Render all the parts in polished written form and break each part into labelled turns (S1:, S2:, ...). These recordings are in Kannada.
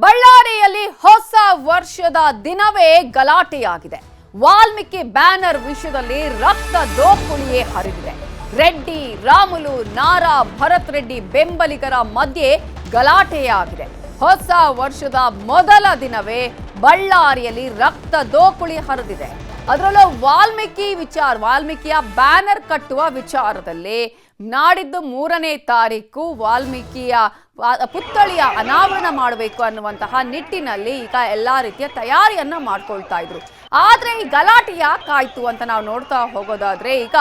S1: ಬಳ್ಳಾರಿಯಲ್ಲಿ ಹೊಸ ವರ್ಷದ ದಿನವೇ ಗಲಾಟೆಯಾಗಿದೆ. ವಾಲ್ಮೀಕಿ ಬ್ಯಾನರ್ ವಿಷಯದಲ್ಲಿ ರಕ್ತ ದೋಕುಳಿಯೇ ಹರಿದಿದೆ. ರೆಡ್ಡಿ, ರಾಮುಲು, ನಾರಾ, ಭರತ್ ರೆಡ್ಡಿ ಬೆಂಬಲಿಗರ ಮಧ್ಯೆ ಗಲಾಟೆಯಾಗಿದೆ. ಹೊಸ ವರ್ಷದ ಮೊದಲ ದಿನವೇ ಬಳ್ಳಾರಿಯಲ್ಲಿ ರಕ್ತ ದೋಕುಳಿ ಹರಿದಿದೆ. ಅದರಲ್ಲೂ ವಾಲ್ಮೀಕಿಯ ಬ್ಯಾನರ್ ಕಟ್ಟುವ ವಿಚಾರದಲ್ಲಿ ನಾಡಿದ್ದು 3ನೇ ತಾರೀಕು ವಾಲ್ಮೀಕಿಯ ಪುತ್ಥಳಿಯ ಅನಾವರಣ ಮಾಡಬೇಕು ಅನ್ನುವಂತಹ ನಿಟ್ಟಿನಲ್ಲಿ ಈಗ ಎಲ್ಲಾ ರೀತಿಯ ತಯಾರಿಯನ್ನ ಮಾಡ್ಕೊಳ್ತಾ ಇದ್ರು. ಆದ್ರೆ ಈ ಗಲಾಟೆ ಯಾಕಾಯ್ತು ಅಂತ ನಾವು ನೋಡ್ತಾ ಹೋಗೋದಾದ್ರೆ, ಈಗ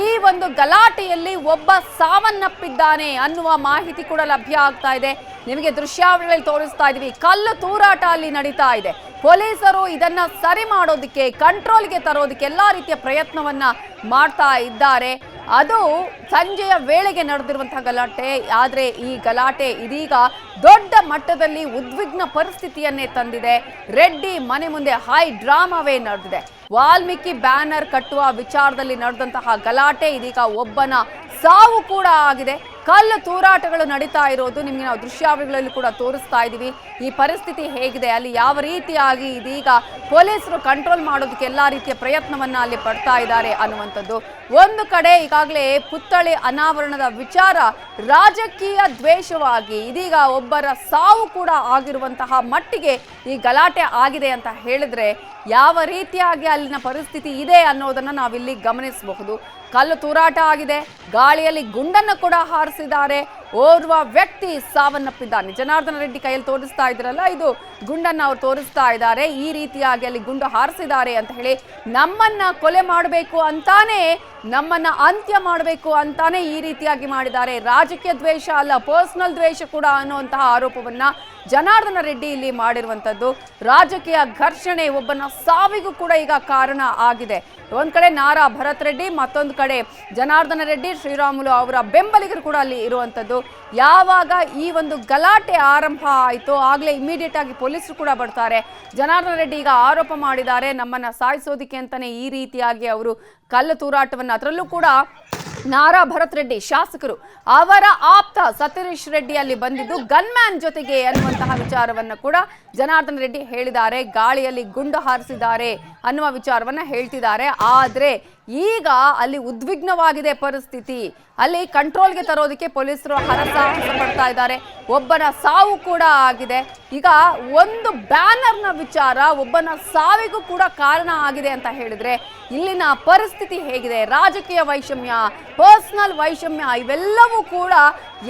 S1: ಈ ಒಂದು ಗಲಾಟೆಯಲ್ಲಿ ಒಬ್ಬ ಸಾವನ್ನಪ್ಪಿದ್ದಾನೆ ಅನ್ನುವ ಮಾಹಿತಿ ಕೂಡ ಲಭ್ಯ ಆಗ್ತಾ ಇದೆ. ನಿಮಗೆ ದೃಶ್ಯಾವಳಿಗಳಲ್ಲಿ ತೋರಿಸ್ತಾ ಇದೀವಿ. ಕಲ್ಲು ತೂರಾಟ ಅಲ್ಲಿ ನಡೀತಾ ಇದೆ. ಪೊಲೀಸರು ಇದನ್ನ ಸರಿ ಮಾಡೋದಕ್ಕೆ, ಕಂಟ್ರೋಲ್ಗೆ ತರೋದಕ್ಕೆ ಎಲ್ಲಾ ರೀತಿಯ ಪ್ರಯತ್ನವನ್ನ ಮಾಡ್ತಾ ಇದ್ದಾರೆ. ಅದು ಸಂಜೆಯ ವೇಳೆಗೆ ನಡೆದಿರುವಂತಹ ಗಲಾಟೆ. ಆದ್ರೆ ಈ ಗಲಾಟೆ ಇದೀಗ ದೊಡ್ಡ ಮಟ್ಟದಲ್ಲಿ ಉದ್ವಿಗ್ನ ಪರಿಸ್ಥಿತಿಯನ್ನೇ ತಂದಿದೆ. ರೆಡ್ಡಿ ಮನೆ ಮುಂದೆ ಹೈ ಡ್ರಾಮಾವೇ ನಡೆದಿದೆ. ವಾಲ್ಮೀಕಿ ಬ್ಯಾನರ್ ಕಟ್ಟುವ ವಿಚಾರದಲ್ಲಿ ನಡೆದಂತಹ ಗಲಾಟೆ ಇದೀಗ ಒಬ್ಬನ ಸಾವು ಕೂಡ ಆಗಿದೆ. ಕಲ್ಲು ತೂರಾಟಗಳು ನಡೀತಾ ಇರೋದು ನಿಮಗೆ ನಾವು ದೃಶ್ಯಾವಳಿಗಳಲ್ಲಿ ಕೂಡ ತೋರಿಸ್ತಾ ಇದ್ದೀವಿ. ಈ ಪರಿಸ್ಥಿತಿ ಹೇಗಿದೆ, ಅಲ್ಲಿ ಯಾವ ರೀತಿಯಾಗಿ ಇದೀಗ ಪೊಲೀಸರು ಕಂಟ್ರೋಲ್ ಮಾಡೋದಕ್ಕೆ ಎಲ್ಲಾ ರೀತಿಯ ಪ್ರಯತ್ನವನ್ನ ಅಲ್ಲಿ ಪಡ್ತಾ ಇದ್ದಾರೆ ಅನ್ನುವಂಥದ್ದು. ಒಂದು ಕಡೆ ಈಗಾಗಲೇ ಪುತ್ಥಳಿ ಅನಾವರಣದ ವಿಚಾರ ರಾಜಕೀಯ ದ್ವೇಷವಾಗಿ ಇದೀಗ ಒಬ್ಬರ ಸಾವು ಕೂಡ ಆಗಿರುವಂತಹ ಮಟ್ಟಿಗೆ ಈ ಗಲಾಟೆ ಆಗಿದೆ ಅಂತ ಹೇಳಿದ್ರೆ ಯಾವ ರೀತಿಯಾಗಿ ಅಲ್ಲಿನ ಪರಿಸ್ಥಿತಿ ಇದೆ ಅನ್ನೋದನ್ನ ನಾವಿಲ್ಲಿ ಗಮನಿಸಬಹುದು. ಕಲ್ಲು ತೂರಾಟ ಆಗಿದೆ, ಗಾಳಿಯಲ್ಲಿ ಗುಂಡನ್ನು ಕೂಡ ಹಾರಿಸಿದ್ದಾರೆ. ಓರ್ವ ವ್ಯಕ್ತಿ ಸಾವನ್ನಪ್ಪಿದ್ದಾನೆ. ಜನಾರ್ದನ ರೆಡ್ಡಿ ಕೈಯಲ್ಲಿ ತೋರಿಸ್ತಾ ಇದ್ರಲ್ಲ, ಇದು ಗುಂಡನ್ನು ಅವ್ರು ತೋರಿಸ್ತಾ ಇದ್ದಾರೆ. ಈ ರೀತಿಯಾಗಿ ಅಲ್ಲಿ ಗುಂಡು ಹಾರಿಸಿದ್ದಾರೆ ಅಂತ ಹೇಳಿ ನಮ್ಮನ್ನ ಕೊಲೆ ಮಾಡಬೇಕು ಅಂತಾನೆ, ನಮ್ಮನ್ನ ಅಂತ್ಯ ಮಾಡಬೇಕು ಅಂತಾನೆ ಈ ರೀತಿಯಾಗಿ ಮಾಡಿದ್ದಾರೆ. ರಾಜಕೀಯ ದ್ವೇಷ ಅಲ್ಲ, ಪರ್ಸನಲ್ ದ್ವೇಷ ಕೂಡ ಅನ್ನುವಂತಹ ಆರೋಪವನ್ನ ಜನಾರ್ದನ ರೆಡ್ಡಿ ಇಲ್ಲಿ ಮಾಡಿರುವಂಥದ್ದು. ರಾಜಕೀಯ ಘರ್ಷಣೆ ಒಬ್ಬನ ಸಾವಿಗೂ ಕೂಡ ಈಗ ಕಾರಣ ಆಗಿದೆ. ಒಂದ್ ಕಡೆ ನಾರಾ, ಭರತ್ ರೆಡ್ಡಿ, ಮತ್ತೊಂದು ಕಡೆ ಜನಾರ್ದನ ರೆಡ್ಡಿ, ಶ್ರೀರಾಮುಲು ಅವರ ಬೆಂಬಲಿಗರು ಕೂಡ ಅಲ್ಲಿ ಇರುವಂಥದ್ದು. ಯಾವಾಗ ಈ ಒಂದು ಗಲಾಟೆ ಆರಂಭ ಆಯಿತು ಆಗಲೇ ಇಮಿಡಿಯೇಟ್ ಆಗಿ ಪೊಲೀಸರು ಕೂಡ ಬರ್ತಾರೆ. ಜನಾರ್ದನ ರೆಡ್ಡಿ ಈಗ ಆರೋಪ ಮಾಡಿದ್ದಾರೆ, ನಮ್ಮನ್ನ ಸಾಯಿಸೋದಿಕ್ಕೆ ಅಂತಾನೆ ಈ ರೀತಿಯಾಗಿ ಅವರು ಕಲ್ಲು ತೂರಾಟವನ್ನು, ಅದರಲ್ಲೂ ಕೂಡ ನಾರಾ, ಭರತ್ ರೆಡ್ಡಿ ಶಾಸಕರು ಅವರ ಆಪ್ತ ಸತೀಶ್ ರೆಡ್ಡಿ ಅಲ್ಲಿ ಬಂದಿದ್ದು ಗನ್ಮ್ಯಾನ್ ಜೊತೆಗೆ ಅನ್ನುವಂತಹ ವಿಚಾರವನ್ನ ಕೂಡ ಜನಾರ್ದನ ರೆಡ್ಡಿ ಹೇಳಿದ್ದಾರೆ. ಗಾಳಿಯಲ್ಲಿ ಗುಂಡು ಹಾರಿಸಿದ್ದಾರೆ ಅನ್ನುವ ವಿಚಾರವನ್ನ ಹೇಳ್ತಿದ್ದಾರೆ. ಆದ್ರೆ ಈಗ ಅಲ್ಲಿ ಉದ್ವಿಗ್ನವಾಗಿದೆ ಪರಿಸ್ಥಿತಿ. ಅಲ್ಲಿ ಕಂಟ್ರೋಲ್ಗೆ ತರೋದಕ್ಕೆ ಪೊಲೀಸರು ಹರಸಾಹಸ ಪಡ್ತಾ ಇದ್ದಾರೆ. ಒಬ್ಬನ ಸಾವು ಕೂಡ ಆಗಿದೆ. ಈಗ ಒಂದು ಬ್ಯಾನರ್ನ ವಿಚಾರ ಒಬ್ಬನ ಸಾವಿಗೂ ಕೂಡ ಕಾರಣ ಆಗಿದೆ ಅಂತ ಹೇಳಿದ್ರೆ ಇಲ್ಲಿನ ಪರಿಸ್ಥಿತಿ ಹೇಗಿದೆ, ರಾಜಕೀಯ ವೈಷಮ್ಯ, ಪರ್ಸನಲ್ ವೈಷಮ್ಯ, ಇವೆಲ್ಲವೂ ಕೂಡ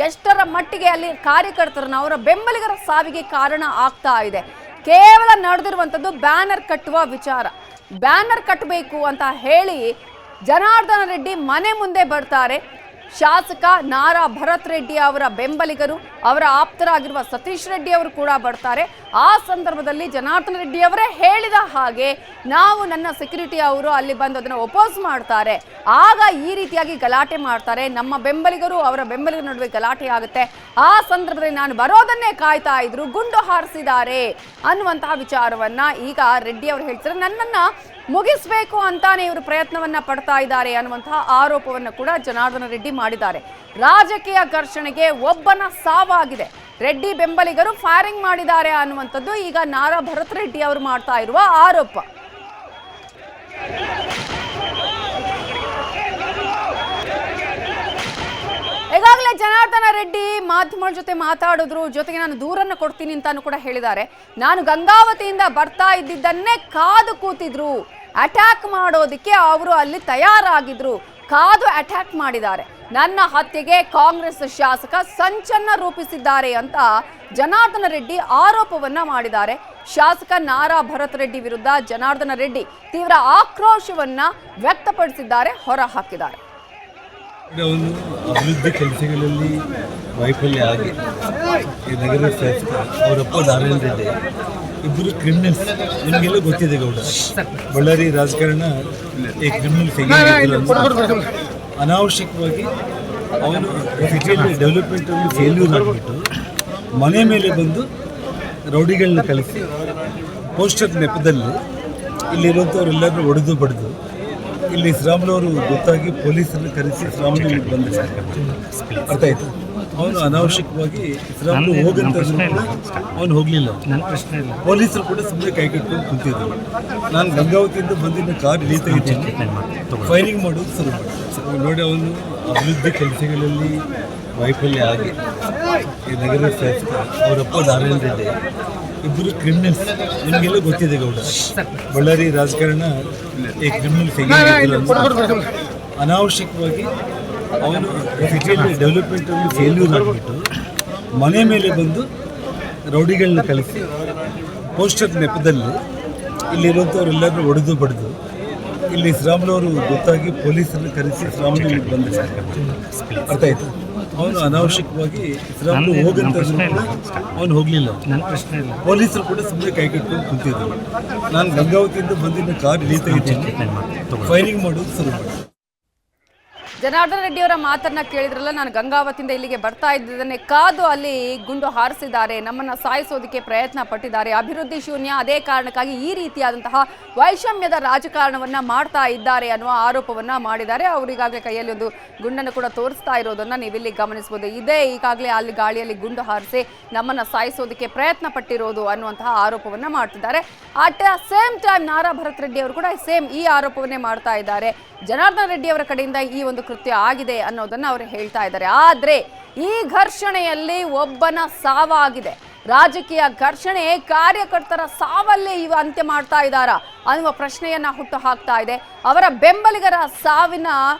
S1: ಎಷ್ಟರ ಮಟ್ಟಿಗೆ ಅಲ್ಲಿ ಕಾರ್ಯಕರ್ತರನ್ನ, ಅವರ ಬೆಂಬಲಿಗರ ಸಾವಿಗೆ ಕಾರಣ ಆಗ್ತಾ ಇದೆ. ಕೇವಲ ನಡೆದಿರುವಂಥದ್ದು ಬ್ಯಾನರ್ ಕಟ್ಟುವ ವಿಚಾರ. ಬ್ಯಾನರ್ ಕಟ್ಟಬೇಕು ಅಂತ ಹೇಳಿ ಜನಾರ್ದನ ರೆಡ್ಡಿ ಮನೆ ಮುಂದೆ ಬರ್ತಾರೆ. ಶಾಸಕ ನಾರಾ, ಭರತ್ ರೆಡ್ಡಿ ಅವರ ಬೆಂಬಲಿಗರು, ಅವರ ಆಪ್ತರಾಗಿರುವ ಸತೀಶ್ ರೆಡ್ಡಿ ಅವರು ಕೂಡ ಬರ್ತಾರೆ. ಆ ಸಂದರ್ಭದಲ್ಲಿ ಜನಾರ್ದನ ರೆಡ್ಡಿ ಅವರೇ ಹೇಳಿದ ಹಾಗೆ ನಾವು, ನನ್ನ ಸೆಕ್ಯೂರಿಟಿ ಅವರು ಅಲ್ಲಿ ಬಂದು ಅದನ್ನು ಒಪೋಸ್ ಮಾಡ್ತಾರೆ. ಆಗ ಈ ರೀತಿಯಾಗಿ ಗಲಾಟೆ ಮಾಡ್ತಾರೆ. ನಮ್ಮ ಬೆಂಬಲಿಗರು ಅವರ ಬೆಂಬಲಿಗರ ನಡುವೆ ಗಲಾಟೆ ಆಗುತ್ತೆ. ಆ ಸಂದರ್ಭದಲ್ಲಿ ನಾನು ಬರೋದನ್ನೇ ಕಾಯ್ತಾ ಇದ್ರು, ಗುಂಡು ಹಾರಿಸಿದ್ದಾರೆ ಅನ್ನುವಂತಹ ವಿಚಾರವನ್ನ ಈಗ ರೆಡ್ಡಿ ಅವರು ಹೇಳ್ತಾರೆ. ನನ್ನನ್ನ ಮುಗಿಸ್ಬೇಕು ಅಂತಾನೆ ಇವರು ಪ್ರಯತ್ನವನ್ನ ಪಡ್ತಾ ಇದ್ದಾರೆ ಅನ್ನುವಂತಹ ಆರೋಪವನ್ನು ಕೂಡ ಜನಾರ್ದನ ರೆಡ್ಡಿ ಮಾಡಿದ್ದಾರೆ. ರಾಜಕೀಯ ಘರ್ಷಣೆಗೆ ಒಬ್ಬನ ಸಾವಾಗಿದೆ. ರೆಡ್ಡಿ ಬೆಂಬಲಿಗರು ಫೈರಿಂಗ್ ಮಾಡಿದ್ದಾರೆ ಅನ್ನುವಂಥದ್ದು ಈಗ ನಾರಾ, ಭರತ್ ರೆಡ್ಡಿ ಅವರು ಮಾಡ್ತಾ ಇರುವ ಆರೋಪ. ಈಗಾಗಲೇ ಜನಾರ್ದನ ರೆಡ್ಡಿ ಮಾಧ್ಯಮಗಳ ಜೊತೆ ಮಾತಾಡಿದ್ರು. ಜೊತೆಗೆ ನಾನು ದೂರನ್ನು ಕೊಡ್ತೀನಿ ಅಂತಾನು ಕೂಡ ಹೇಳಿದ್ದಾರೆ. ನಾನು ಗಂಗಾವತಿಯಿಂದ ಬರ್ತಾ ಇದ್ದಿದ್ದನ್ನೇ ಕಾದು ಕೂತಿದ್ರು. ಅಟ್ಯಾಕ್ ಮಾಡೋದಕ್ಕೆ ಅವರು ಅಲ್ಲಿ ತಯಾರಾಗಿದ್ರು. ಕಾದು ಅಟ್ಯಾಕ್ ಮಾಡಿದ್ದಾರೆ. ನನ್ನ ಹತ್ಯೆಗೆ ಕಾಂಗ್ರೆಸ್ ಶಾಸಕ ಸಂಚನ್ನ ರೂಪಿಸಿದ್ದಾರೆ ಅಂತ ಜನಾರ್ದನ ರೆಡ್ಡಿ ಆರೋಪವನ್ನ ಮಾಡಿದ್ದಾರೆ. ಶಾಸಕ ನಾರಾ, ಭರತ್ ರೆಡ್ಡಿ ವಿರುದ್ಧ ಜನಾರ್ದನ ರೆಡ್ಡಿ ತೀವ್ರ ಆಕ್ರೋಶವನ್ನ ವ್ಯಕ್ತಪಡಿಸಿದ್ದಾರೆ, ಹೊರ ಹಾಕಿದ್ದಾರೆ.
S2: ಅಭಿವೃದ್ಧಿ ಕೆಲಸಗಳಲ್ಲಿ ವೈಫಲ್ಯ ಆಗಿ ಈ ನಗರ ಶಾಸಕ ಅವರಪ್ಪ ನಾರಾಯಣ ರೆಡ್ಡಿ ಇಬ್ಬರು ಕ್ರಿಮಿನಲ್ಸ್. ನಿಮಗೆಲ್ಲ ಗೊತ್ತಿದೆ ಗೌಡ, ಬಳ್ಳಾರಿ ರಾಜಕಾರಣ ಈ ಕ್ರಿಮಿನಲ್ಸ್ ಅನಾವಶ್ಯಕವಾಗಿ ಅವನು ಸಿಟಿಯಲ್ಲಿ ಡೆವಲಪ್ಮೆಂಟಲ್ಲಿ ಫೇಲ್ಯೂರ್ ಆಗಿಬಿಟ್ಟು ಮನೆ ಮೇಲೆ ಬಂದು ರೌಡಿಗಳನ್ನ ಕಳಿಸಿ ಪೋಸ್ಟರ್ ನೆಪದಲ್ಲಿ ಇಲ್ಲಿರುವಂಥವ್ರೆಲ್ಲರೂ ಹೊಡೆದು ಬಡಿದು ಇಲ್ಲಿ ಶ್ರೀರಾಮುಲು ಅವರು ಗೊತ್ತಾಗಿ ಪೊಲೀಸರನ್ನು ಕರೆಸಿ ಶ್ರೀರಾಮುಲು ಬಂದ ಅರ್ಥ ಆಯ್ತು. ಅವನು ಅನಾವಶ್ಯಕವಾಗಿ ಇಸ್ರಾಂಲು ಹೋಗಂತಂದ್ರೂ ಕೂಡ ಅವನು ಹೋಗಲಿಲ್ಲ. ಪೊಲೀಸರು ಕೂಡ ಸುಮ್ಮನೆ ಕೈ ಕಟ್ಕೊಂಡು ಕುಂತಿದ್ರು. ನಾನು ಗಂಗಾವತಿಯಿಂದ ಬಂದಿದ್ದ ಕಾರ್ ಇಳಿತಾ ಇದ್ದೀನಿ, ಫೈರಿಂಗ್ ಮಾಡೋದು ಶುರು ಮಾಡಿ ನೋಡಿ ಅವನು ಅಭಿವೃದ್ಧಿ ಕೆಲಸಗಳಲ್ಲಿ ವೈಫಲ್ಯ ಆಗಿ ಈ ನಗರ ಶಾಸಕ ಅವರಪ್ಪ ನಾರಾಯಣ ರೆಡ್ಡಿ ಇಬ್ಬರು ಕ್ರಿಮಿನಲ್ಸ್. ನಿಮಗೆಲ್ಲ ಗೊತ್ತಿದೆ ಗೌಡ, ಬಳ್ಳಾರಿ ರಾಜಕಾರಣ ಈ ಕ್ರಿಮಿನಲ್ಸ್ ಅನಾವಶ್ಯಕವಾಗಿ ಅವನು ಸಿಟಿಯಲ್ಲಿ ಡೆವಲಪ್ಮೆಂಟಲ್ಲಿ ಫೇಲ್ಯೂರ್ ಆಗಿಬಿಟ್ಟು ಮನೆ ಮೇಲೆ ಬಂದು ರೌಡಿಗಳನ್ನ ಕಳಿಸಿ ಪೋಸ್ಟರ್ ನೆಪದಲ್ಲಿ ಇಲ್ಲಿರುವಂಥವ್ರೆಲ್ಲರೂ ಹೊಡೆದು ಬಡಿದು ಇಲ್ಲಿ ಶ್ರಾಮ್ಲವರು ಗೊತ್ತಾಗಿ ಪೊಲೀಸರನ್ನು ಕರೆಸಿ ಶ್ರಾಮ್ಲು ಬಂದ ಅರ್ಥ ಆಯ್ತು. ಅವನು ಅನಾವಶ್ಯಕವಾಗಿ ಇಸ್ರಾಂಲು ಹೋಗಂತಂದ್ರೂ ಕೂಡ ಅವನು ಹೋಗಲಿಲ್ಲ. ಪೊಲೀಸರು ಕೂಡ ಸುಮ್ಮನೆ ಕೈ ಕಟ್ಕೊಂಡು ಕುಂತಿದ್ರು. ನಾನು ಗಂಗಾವತಿಯಿಂದ ಬಂದಿದ್ದ ಕಾರ್ ಇಳಿತಾ ಇದ್ದೀನಿ, ಫೈರಿಂಗ್ ಮಾಡೋದು ಶುರು ಮಾಡಿ.
S1: ಜನಾರ್ದನ ರೆಡ್ಡಿ ಅವರ ಮಾತನ್ನ ಕೇಳಿದ್ರಲ್ಲ, ನಾನು ಗಂಗಾವತಿಯಿಂದ ಇಲ್ಲಿಗೆ ಬರ್ತಾ ಇದ್ದದನ್ನೇ ಕಾದು ಅಲ್ಲಿ ಗುಂಡು ಹಾರಿಸಿದ್ದಾರೆ, ನಮ್ಮನ್ನ ಸಾಯಿಸೋದಕ್ಕೆ ಪ್ರಯತ್ನ ಪಟ್ಟಿದ್ದಾರೆ, ಅಭಿವೃದ್ಧಿ ಶೂನ್ಯ, ಅದೇ ಕಾರಣಕ್ಕಾಗಿ ಈ ರೀತಿಯಾದಂತಹ ವೈಷಮ್ಯದ ರಾಜಕಾರಣವನ್ನ ಮಾಡ್ತಾ ಇದ್ದಾರೆ ಅನ್ನುವ ಆರೋಪವನ್ನ ಮಾಡಿದ್ದಾರೆ. ಅವರು ಈಗಾಗಲೇ ಕೈಯಲ್ಲಿ ಒಂದು ಗುಂಡನ್ನು ಕೂಡ ತೋರಿಸ್ತಾ ಇರೋದನ್ನ ನೀವಿಲ್ಲಿ ಗಮನಿಸಬಹುದು. ಇದೇ ಈಗಾಗಲೇ ಅಲ್ಲಿ ಗಾಳಿಯಲ್ಲಿ ಗುಂಡು ಹಾರಿಸಿ ನಮ್ಮನ್ನ ಸಾಯಿಸೋದಕ್ಕೆ ಪ್ರಯತ್ನ ಪಟ್ಟಿರೋದು ಅನ್ನುವಂತಹ ಆರೋಪವನ್ನ ಮಾಡ್ತಿದ್ದಾರೆ. ಅಟ್ ದ ಸೇಮ್ ಟೈಮ್ ನಾರಾ ಭರತ್ ರೆಡ್ಡಿ ಅವರು ಕೂಡ ಸೇಮ್ ಈ ಆರೋಪವನ್ನೇ ಮಾಡ್ತಾ ಇದ್ದಾರೆ. ಜನಾರ್ದನ ರೆಡ್ಡಿ ಅವರ ಕಡೆಯಿಂದ ಈ ಒಂದು ಕೃತ್ಯ ಆಗಿದೆ ಅನ್ನೋದನ್ನ ಅವರು ಹೇಳ್ತಾ ಇದ್ದಾರೆ. ಆದ್ರೆ ಈ ಘರ್ಷಣೆಯಲ್ಲಿ ಒಬ್ಬನ ಸಾವಾಗಿದೆ. ರಾಜಕೀಯ ಘರ್ಷಣೆ ಕಾರ್ಯಕರ್ತರ ಸಾವಲ್ಲೇ ಇವ ಅಂತ್ಯ ಮಾಡ್ತಾ ಇದ್ದಾರಾ ಅನ್ನುವ ಪ್ರಶ್ನೆಯನ್ನ ಹುಟ್ಟು ಹಾಕ್ತಾ ಇದೆ. ಅವರ ಬೆಂಬಲಿಗರ ಸಾವಿನ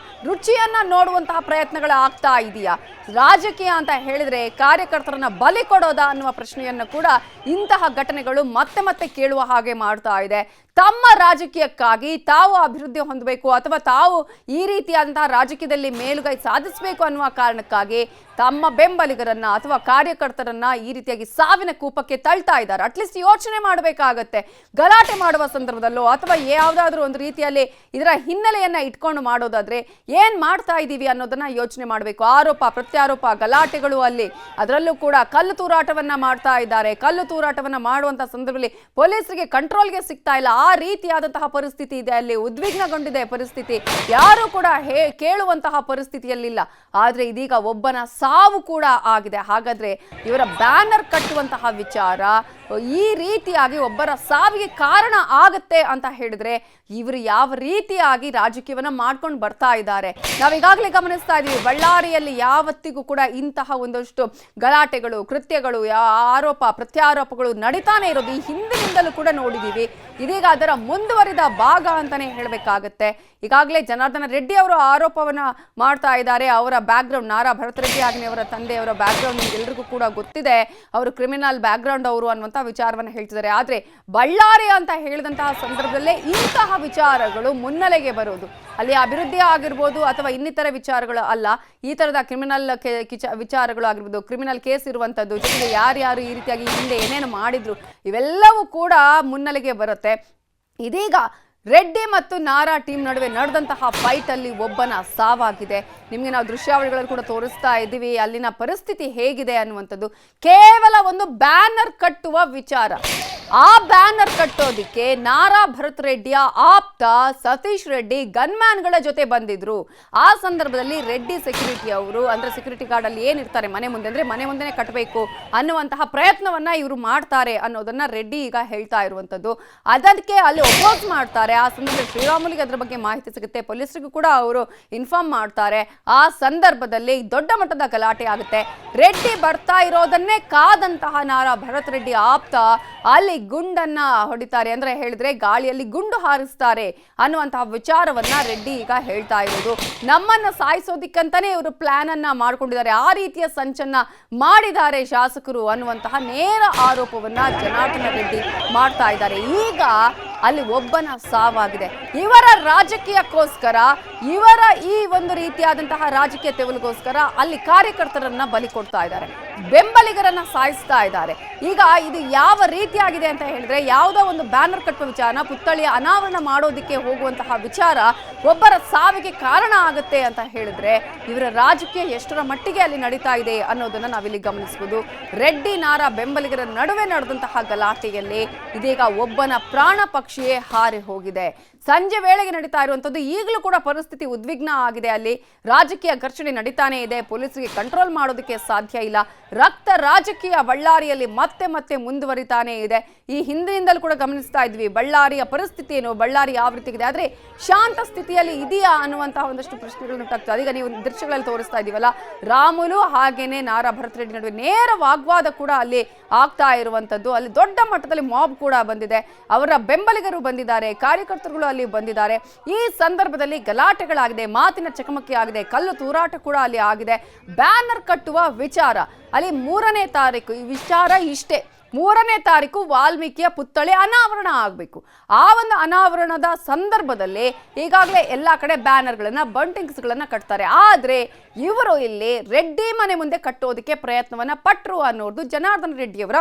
S1: ರುಚಿಯನ್ನ ನೋಡುವಂತಹ ಪ್ರಯತ್ನಗಳು ಆಗ್ತಾ ಇದೆಯಾ? ರಾಜಕೀಯ ಅಂತ ಹೇಳಿದ್ರೆ ಕಾರ್ಯಕರ್ತರನ್ನ ಬಲಿ ಕೊಡೋದಾ ಅನ್ನುವ ಪ್ರಶ್ನೆಯನ್ನು ಕೂಡ ಇಂತಹ ಘಟನೆಗಳು ಮತ್ತೆ ಮತ್ತೆ ಕೇಳುವ ಹಾಗೆ ಮಾಡ್ತಾ ಇದೆ. ತಮ್ಮ ರಾಜಕೀಯಕ್ಕಾಗಿ ತಾವು ಅಭಿವೃದ್ಧಿ ಹೊಂದಬೇಕು ಅಥವಾ ತಾವು ಈ ರೀತಿಯಾದಂತಹ ರಾಜಕೀಯದಲ್ಲಿ ಮೇಲುಗೈ ಸಾಧಿಸಬೇಕು ಅನ್ನುವ ಕಾರಣಕ್ಕಾಗಿ ತಮ್ಮ ಬೆಂಬಲಿಗರನ್ನ ಅಥವಾ ಕಾರ್ಯಕರ್ತರನ್ನ ಈ ರೀತಿಯಾಗಿ ಸಾವಿನ ಕೂಪಕ್ಕೆ ತಳ್ತಾ ಇದ್ದಾರೆ. ಅಟ್ಲೀಸ್ಟ್ ಯೋಚನೆ ಮಾಡಬೇಕಾಗತ್ತೆ. ಗಲಾಟೆ ಮಾಡುವ ಸಂದರ್ಭದಲ್ಲೋ ಅಥವಾ ಯಾವುದಾದ್ರೂ ಒಂದು ರೀತಿಯಲ್ಲಿ ಇದರ ಹಿನ್ನೆಲೆಯನ್ನ ಇಟ್ಕೊಂಡು ಮಾಡೋದಾದ್ರೆ ಏನ್ ಮಾಡ್ತಾ ಇದ್ದೀವಿ ಅನ್ನೋದನ್ನ ಯೋಚನೆ ಮಾಡಬೇಕು. ಆರೋಪ ಪ್ರತ್ಯಾರೋಪ ಗಲಾಟೆಗಳು ಅಲ್ಲಿ, ಅದರಲ್ಲೂ ಕೂಡ ಕಲ್ಲು ತೂರಾಟವನ್ನ ಮಾಡ್ತಾ ಇದ್ದಾರೆ. ಕಲ್ಲು ತೂರಾಟವನ್ನ ಮಾಡುವಂತಹ ಸಂದರ್ಭದಲ್ಲಿ ಪೊಲೀಸರಿಗೆ ಕಂಟ್ರೋಲ್ಗೆ ಸಿಗ್ತಾ ಇಲ್ಲ. ಆ ರೀತಿಯಾದಂತಹ ಪರಿಸ್ಥಿತಿ ಇದೆ, ಅಲ್ಲಿ ಉದ್ವಿಗ್ನಗೊಂಡಿದೆ ಪರಿಸ್ಥಿತಿ, ಯಾರು ಕೂಡ ಕೇಳುವಂತಹ ಪರಿಸ್ಥಿತಿಯಲ್ಲಿಲ್ಲ. ಆದ್ರೆ ಇದೀಗ ಒಬ್ಬನ ಸಾವು ಕೂಡ ಆಗಿದೆ. ಹಾಗಾದ್ರೆ ಇವರ ಬ್ಯಾನರ್ ಕಟ್ಟುವಂತಹ ವಿಚಾರ ಈ ರೀತಿಯಾಗಿ ಒಬ್ಬರ ಸಾವಿಗೆ ಕಾರಣ ಆಗತ್ತೆ ಅಂತ ಹೇಳಿದ್ರೆ ಇವರು ಯಾವ ರೀತಿಯಾಗಿ ರಾಜಕೀಯವನ್ನ ಮಾಡ್ಕೊಂಡು ಬರ್ತಾ ಇದ್ದಾರೆ ನಾವೀಗಾಗಲೇ ಗಮನಿಸ್ತಾ ಇದೀವಿ. ಬಳ್ಳಾರಿಯಲ್ಲಿ ಯಾವತ್ತಿಗೂ ಕೂಡ ಇಂತಹ ಒಂದಷ್ಟು ಗಲಾಟೆಗಳು, ಕೃತ್ಯಗಳು, ಆರೋಪ ಪ್ರತ್ಯಾರೋಪಗಳು ನಡೀತಾನೆ ಇರೋದು ಈ ಹಿಂದಿನಿಂದಲೂ ಕೂಡ ನೋಡಿದೀವಿ. ಇದೀಗ ಅದರ ಮುಂದುವರಿದ ಭಾಗ ಅಂತಾನೆ ಹೇಳಬೇಕಾಗತ್ತೆ. ಈಗಾಗಲೇ ಜನಾರ್ದನ ರೆಡ್ಡಿ ಅವರು ಆರೋಪವನ್ನ ಮಾಡ್ತಾ ಇದ್ದಾರೆ. ಅವರ ಬ್ಯಾಕ್ಗ್ರೌಂಡ್ ನಾರಾ ಭರತ್ ರೆಡ್ಡಿ ಆಗಲಿ ಅವರ ತಂದೆಯವರ ಬ್ಯಾಕ್ಗ್ರೌಂಡ್ ನಿಮ್ಗೆಲ್ರಿಗೂ ಕೂಡ ಗೊತ್ತಿದೆ. ಅವರು ಕ್ರಿಮಿನಲ್ ಬ್ಯಾಕ್ಗ್ರೌಂಡ್ ಅವರು ಅನ್ನುವಂಥ ವಿಚಾರವನ್ನು ಹೇಳ್ತಿದ್ದಾರೆ. ಆದರೆ ಬಳ್ಳಾರಿ ಅಂತ ಹೇಳಿದಂತಹ ಸಂದರ್ಭದಲ್ಲೇ ಇಂತಹ ವಿಚಾರಗಳು ಮುನ್ನೆಲೆಗೆ ಬರೋದು, ಅಲ್ಲಿ ಅಭಿವೃದ್ಧಿ ಆಗಿರ್ಬೋದು ಅಥವಾ ಇನ್ನಿತರ ವಿಚಾರಗಳು ಅಲ್ಲ, ಈ ತರದ ಕ್ರಿಮಿನಲ್ ವಿಚಾರಗಳು ಆಗಿರ್ಬೋದು, ಕ್ರಿಮಿನಲ್ ಕೇಸ್ ಇರುವಂಥದ್ದು, ಜೊತೆಗೆ ಯಾರ್ಯಾರು ಈ ರೀತಿಯಾಗಿ ಹಿಂದೆ ಏನೇನು ಮಾಡಿದ್ರು ಇವೆಲ್ಲವೂ ಕೂಡ ಮುನ್ನೆಲೆಗೆ ಬರುತ್ತೆ. ಇದೀಗ ರೆಡ್ಡಿ ಮತ್ತು ನಾರಾ ಟೀಮ್ ನಡುವೆ ನಡೆದಂತಹ ಫೈಟ್ ಅಲ್ಲಿ ಒಬ್ಬನ ಸಾವಾಗಿದೆ. ನಿಮಗೆ ನಾವು ದೃಶ್ಯಾವಳಿಗಳನ್ನು ಕೂಡ ತೋರಿಸ್ತಾ ಇದ್ದೀವಿ. ಅಲ್ಲಿನ ಪರಿಸ್ಥಿತಿ ಹೇಗಿದೆ ಅನ್ನುವಂಥದ್ದು ಕೇವಲ ಒಂದು ಬ್ಯಾನರ್ ಕಟ್ಟುವ ವಿಚಾರ. ಆ ಬ್ಯಾನರ್ ಕಟ್ಟೋದಿಕ್ಕೆ ನಾರಾ ಭರತ್ ರೆಡ್ಡಿಯ ಆಪ್ತ ಸತೀಶ್ ರೆಡ್ಡಿ ಗನ್ಮ್ಯಾನ್ಗಳ ಜೊತೆ ಬಂದಿದ್ರು. ಆ ಸಂದರ್ಭದಲ್ಲಿ ರೆಡ್ಡಿ ಸೆಕ್ಯೂರಿಟಿ ಅವರು, ಅಂದ್ರೆ ಸೆಕ್ಯೂರಿಟಿ ಗಾರ್ಡ್ ಅಲ್ಲಿ ಏನಿರ್ತಾರೆ ಮನೆ ಮುಂದೆ, ಅಂದ್ರೆ ಮನೆ ಮುಂದೆನೆ ಕಟ್ಟಬೇಕು ಅನ್ನುವಂತಹ ಪ್ರಯತ್ನವನ್ನ ಇವರು ಮಾಡ್ತಾರೆ ಅನ್ನೋದನ್ನ ರೆಡ್ಡಿ ಈಗ ಹೇಳ್ತಾ ಇರುವಂತದ್ದು. ಅದಕ್ಕೆ ಅಲ್ಲಿ ಅಪೋಸ್ ಮಾಡ್ತಾರೆ. ಆ ಸಂದರ್ಭದಲ್ಲಿ ಶ್ರೀರಾಮುಲುಗೆ ಅದರ ಬಗ್ಗೆ ಮಾಹಿತಿ ಸಿಗುತ್ತೆ, ಪೊಲೀಸರಿಗೂ ಕೂಡ ಅವರು ಇನ್ಫಾರ್ಮ್ ಮಾಡ್ತಾರೆ. ಆ ಸಂದರ್ಭದಲ್ಲಿ ದೊಡ್ಡ ಮಟ್ಟದ ಗಲಾಟೆ ಆಗುತ್ತೆ. ರೆಡ್ಡಿ ಬರ್ತಾ ಇರೋದನ್ನೇ ಕಾದಂತಹ ನಾರಾ ಭರತ್ ರೆಡ್ಡಿ ಆಪ್ತ ಅಲ್ಲಿ ಗುಂಡನ್ನ ಹೊಡಿತಾರೆ, ಅಂದ್ರೆ ಹೇಳಿದ್ರೆ ಗಾಳಿಯಲ್ಲಿ ಗುಂಡು ಹಾರಿಸ್ತಾರೆ ಅನ್ನುವಂತಹ ವಿಚಾರವನ್ನ ರೆಡ್ಡಿ ಈಗ ಹೇಳ್ತಾ ಇರೋದು. ನಮ್ಮನ್ನ ಸಾಯಿಸೋದಿಕ್ಕಂತಾನೆ ಇವರು ಪ್ಲಾನ್ ಅನ್ನ ಮಾಡ್ಕೊಂಡಿದ್ದಾರೆ, ಆ ರೀತಿಯ ಸಂಚನ್ನ ಮಾಡಿದ್ದಾರೆ ಶಾಸಕರು ಅನ್ನುವಂತಹ ನೇರ ಆರೋಪವನ್ನ ಜನಾರ್ದನ ರೆಡ್ಡಿ ಮಾಡ್ತಾ ಇದ್ದಾರೆ. ಈಗ ಅಲ್ಲಿ ಒಬ್ಬನ ಸಾವಾಗಿದೆ. ಇವರ ರಾಜಕೀಯಕ್ಕೋಸ್ಕರ, ಇವರ ಈ ಒಂದು ರೀತಿಯಾದಂತಹ ರಾಜಕೀಯ ತೆವಲಿಗೋಸ್ಕರ ಅಲ್ಲಿ ಕಾರ್ಯಕರ್ತರನ್ನ ಬಲಿ ಕೊಡ್ತಾ ಇದ್ದಾರೆ, ಬೆಂಬಲಿಗರನ್ನ ಸಾಯಿಸ್ತಾ ಇದ್ದಾರೆ. ಈಗ ಇದು ಯಾವ ರೀತಿಯಾಗಿದೆ ಅಂತ ಹೇಳಿದ್ರೆ, ಯಾವುದೋ ಒಂದು ಬ್ಯಾನರ್ ಕಟ್ಟುವ ವಿಚಾರನ, ಪುತ್ಥಳಿಯ ಅನಾವರಣ ಮಾಡೋದಕ್ಕೆ ಹೋಗುವಂತಹ ವಿಚಾರ ಒಬ್ಬರ ಸಾವಿಗೆ ಕಾರಣ ಆಗುತ್ತೆ ಅಂತ ಹೇಳಿದ್ರೆ ಇವರ ರಾಜಕೀಯ ಎಷ್ಟರ ಮಟ್ಟಿಗೆ ಅಲ್ಲಿ ನಡೀತಾ ಇದೆ ಅನ್ನೋದನ್ನ ನಾವಿಲ್ಲಿ ಗಮನಿಸಬಹುದು. ರೆಡ್ಡಿ ನಾರಾ ಬೆಂಬಲಿಗರ ನಡುವೆ ನಡೆದಂತಹ ಗಲಾಟೆಯಲ್ಲಿ ಇದೀಗ ಒಬ್ಬನ ಪ್ರಾಣ ಪಕ್ಷಿಯೇ ಹಾರಿ ಹೋಗಿದೆ. ಸಂಜೆ ವೇಳೆಗೆ ನಡೀತಾ ಇರುವಂಥದ್ದು. ಈಗಲೂ ಕೂಡ ಪರಿಸ್ಥಿತಿ ಉದ್ವಿಗ್ನ ಆಗಿದೆ. ಅಲ್ಲಿ ರಾಜಕೀಯ ಘರ್ಷಣೆ ನಡೀತಾನೆ ಇದೆ. ಪೊಲೀಸರಿಗೆ ಕಂಟ್ರೋಲ್ ಮಾಡೋದಕ್ಕೆ ಸಾಧ್ಯ ಇಲ್ಲ. ರಕ್ತ ರಾಜಕೀಯ ಬಳ್ಳಾರಿಯಲ್ಲಿ ಮತ್ತೆ ಮತ್ತೆ ಮುಂದುವರಿತಾನೆ ಇದೆ. ಈ ಹಿಂದಿನಿಂದಲೂ ಕೂಡ ಗಮನಿಸ್ತಾ ಇದ್ವಿ ಬಳ್ಳಾರಿಯ ಪರಿಸ್ಥಿತಿ ಏನು, ಬಳ್ಳಾರಿ ಯಾವ ರೀತಿ ಇದೆ, ಆದರೆ ಶಾಂತ ಸ್ಥಿತಿಯಲ್ಲಿ ಇದೆಯಾ ಅನ್ನುವಂತಹ ಒಂದಷ್ಟು ಪ್ರಶ್ನೆಗಳನ್ನು ಹುಟ್ಟಾಗ್ತದೆ. ಈಗ ನೀವು ದೃಶ್ಯಗಳಲ್ಲಿ ತೋರಿಸ್ತಾ ಇದೀವಲ್ಲ, ರಾಮುಲು ಹಾಗೇನೆ ನಾರಾ ಭರತ್ ರೆಡ್ಡಿ ನಡುವೆ ನೇರ ವಾಗ್ವಾದ ಕೂಡ ಅಲ್ಲಿ ಆಗ್ತಾ ಇರುವಂಥದ್ದು. ಅಲ್ಲಿ ದೊಡ್ಡ ಮಟ್ಟದಲ್ಲಿ ಮಾಬ್ ಕೂಡ ಬಂದಿದೆ, ಅವರ ಬೆಂಬಲಿಗರು ಬಂದಿದ್ದಾರೆ, ಕಾರ್ಯಕರ್ತರುಗಳು ಅಲ್ಲಿ ಬಂದಿದ್ದಾರೆ. ಈ ಸಂದರ್ಭದಲ್ಲಿ ಗಲಾಟೆಗಳಾಗಿದೆ, ಮಾತಿನ ಚಕಮಕಿ ಆಗಿದೆ, ಕಲ್ಲು ತೂರಾಟ ಕೂಡ ಅಲ್ಲಿ ಆಗಿದೆ. ಬ್ಯಾನರ್ ಕಟ್ಟುವ ವಿಚಾರ ಅಲ್ಲಿ 3ನೇ ತಾರೀಕು, ಈ ವಿಚಾರ ಇಷ್ಟೇ, 3ನೇ ತಾರೀಕು ವಾಲ್ಮೀಕಿಯ ಪುತ್ಥಳಿ ಅನಾವರಣ ಆಗಬೇಕು. ಆ ಒಂದು ಅನಾವರಣದ ಸಂದರ್ಭದಲ್ಲಿ ಈಗಾಗಲೇ ಎಲ್ಲ ಕಡೆ ಬ್ಯಾನರ್ಗಳನ್ನ ಬಂಟಿಂಗ್ಸ್ಗಳನ್ನ ಕಟ್ತಾರೆ. ಆದರೆ ಇವರು ಇಲ್ಲಿ ರೆಡ್ಡಿ ಮನೆ ಮುಂದೆ ಕಟ್ಟೋದಕ್ಕೆ ಪ್ರಯತ್ನವನ್ನ ಪಟ್ರು ಅನ್ನೋದು ಜನಾರ್ದನ ರೆಡ್ಡಿಯವರ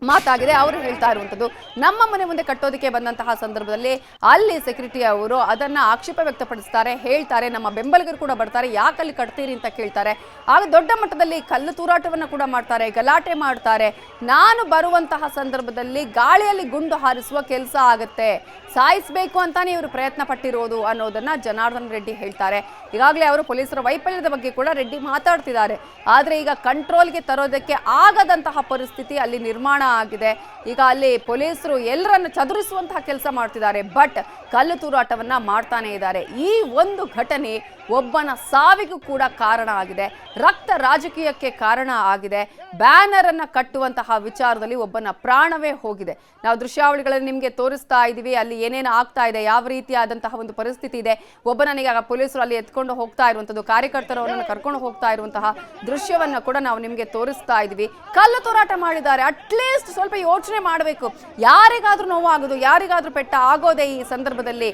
S1: ಮಾತಾಗಿದೆ. ಅವರು ಹೇಳ್ತಾ ಇರುವಂಥದ್ದು, ನಮ್ಮ ಮನೆ ಮುಂದೆ ಕಟ್ಟೋದಕ್ಕೆ ಬಂದಂತಹ ಸಂದರ್ಭದಲ್ಲಿ ಅಲ್ಲಿ ಸೆಕ್ಯೂರಿಟಿ ಅವರು ಅದನ್ನ ಆಕ್ಷೇಪ ವ್ಯಕ್ತಪಡಿಸ್ತಾರೆ, ಹೇಳ್ತಾರೆ, ನಮ್ಮ ಬೆಂಬಲಿಗರು ಕೂಡ ಬರ್ತಾರೆ, ಯಾಕೆ ಅಲ್ಲಿ ಕಟ್ತೀರಿ ಅಂತ ಕೇಳ್ತಾರೆ. ಆಗ ದೊಡ್ಡ ಮಟ್ಟದಲ್ಲಿ ಕಲ್ಲು ತೂರಾಟವನ್ನು ಕೂಡ ಮಾಡ್ತಾರೆ, ಗಲಾಟೆ ಮಾಡ್ತಾರೆ. ನಾನು ಬರುವಂತಹ ಸಂದರ್ಭದಲ್ಲಿ ಗಾಳಿಯಲ್ಲಿ ಗುಂಡು ಹಾರಿಸುವ ಕೆಲಸ ಆಗುತ್ತೆ, ಸಾಯಿಸಬೇಕು ಅಂತಾನೆ ಇವರು ಪ್ರಯತ್ನ ಪಟ್ಟಿರೋದು ಅನ್ನೋದನ್ನ ಜನಾರ್ದನ್ ರೆಡ್ಡಿ ಹೇಳ್ತಾರೆ. ಈಗಾಗಲೇ ಅವರು ಪೊಲೀಸರ ವೈಫಲ್ಯದ ಬಗ್ಗೆ ಕೂಡ ರೆಡ್ಡಿ ಮಾತಾಡ್ತಿದ್ದಾರೆ. ಆದರೆ ಈಗ ಕಂಟ್ರೋಲ್ಗೆ ತರೋದಕ್ಕೆ ಆಗದಂತಹ ಪರಿಸ್ಥಿತಿ ಅಲ್ಲಿ ನಿರ್ಮಾಣ ಆಗಿದೆ. ಈಗ ಅಲ್ಲಿ ಪೊಲೀಸರು ಎಲ್ಲರನ್ನು ಚದುರಿಸುವಂತಹ ಕೆಲಸ ಮಾಡ್ತಿದ್ದಾರೆ, ಬಟ್ ಕಲ್ಲು ತೂರಾಟವನ್ನ ಮಾಡ್ತಾನೆ ಇದ್ದಾರೆ. ಈ ಒಂದು ಘಟನೆ ಒಬ್ಬನ ಸಾವಿಗೂ ಕೂಡ ಕಾರಣ ಆಗಿದೆ, ರಕ್ತ ರಾಜಕೀಯಕ್ಕೆ ಕಾರಣ ಆಗಿದೆ. ಬ್ಯಾನರ್ ಅನ್ನ ಕಟ್ಟುವಂತಹ ವಿಚಾರದಲ್ಲಿ ಒಬ್ಬನ ಪ್ರಾಣವೇ ಹೋಗಿದೆ. ನಾವು ದೃಶ್ಯಾವಳಿಗಳನ್ನು ನಿಮಗೆ ತೋರಿಸ್ತಾ ಇದ್ದೀವಿ, ಅಲ್ಲಿ ಏನೇನು ಆಗ್ತಾ ಇದೆ, ಯಾವ ರೀತಿಯಾದಂತಹ ಒಂದು ಪರಿಸ್ಥಿತಿ ಇದೆ. ಒಬ್ಬನಿಗೆ ಪೊಲೀಸರು ಅಲ್ಲಿ ಎತ್ಕೊಂಡು ಹೋಗ್ತಾ ಇರುವಂಥದ್ದು, ಕಾರ್ಯಕರ್ತರವರನ್ನು ಕರ್ಕೊಂಡು ಹೋಗ್ತಾ ಇರುವಂತಹ ದೃಶ್ಯವನ್ನ ಕೂಡ ನಾವು ನಿಮಗೆ ತೋರಿಸ್ತಾ ಇದ್ವಿ. ಕಲ್ಲು ತೂರಾಟ ಮಾಡಿದ್ದಾರೆ. ಅಟ್ಲೀಸ್ಟ್ ಸ್ವಲ್ಪ ಯೋಚನೆ ಮಾಡಬೇಕು, ಯಾರಿಗಾದ್ರೂ ನೋವಾಗೋದು, ಯಾರಿಗಾದ್ರೂ ಪೆಟ್ಟ ಆಗೋದೇ ಈ ಸಂದರ್ಭದಲ್ಲಿ,